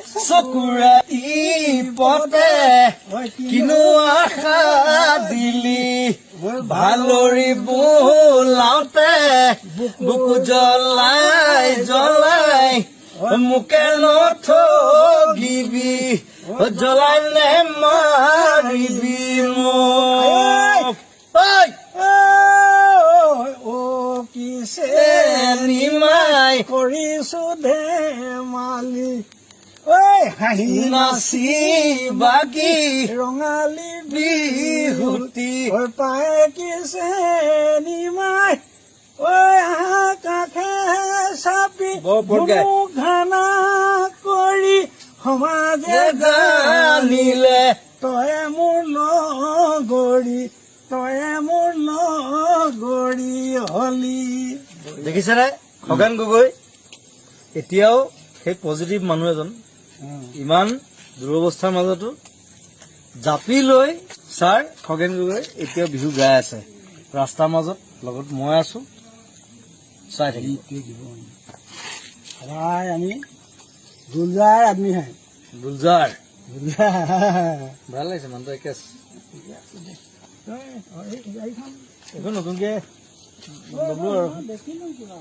চকুৰাতি পতে কিনো আশা দিলি ভালৰি বোলাওতে বুকু জ্বলাই জ্বলাই মোকে নথগিবি জ্বলাই নে মাৰিবি মোক কিছে নিমাই কৰিছো ধেমালি ঐ হাঁহি নাচি বাগি ৰঙালী বিহুতি ঐ পাই কিছে নিমাই ঐ কাষে চাপি ঘানা কৰি সমাজে জানিলে তয়ে মোৰ লগৰী তয়ে মোৰ লগৰী হলি দেখিছেনে খগেন গগৈ এতিয়াও সেই পজিটিভ মানুহ এজন ইমান দুৰৱস্থাৰ মাজতো জাপি লৈ ছাৰ খগেন গগৈ এতিয়াও বিহু গাই আছে ৰাস্তাৰ মাজত লগত মই আছো চাই থাকিব সদায় আমি গুলজাৰ আদমি হে গুলজাৰ ভাল লাগিছে মানুহটো একে এইখন নতুনকে ল'লো আৰু দেখিলো কিবা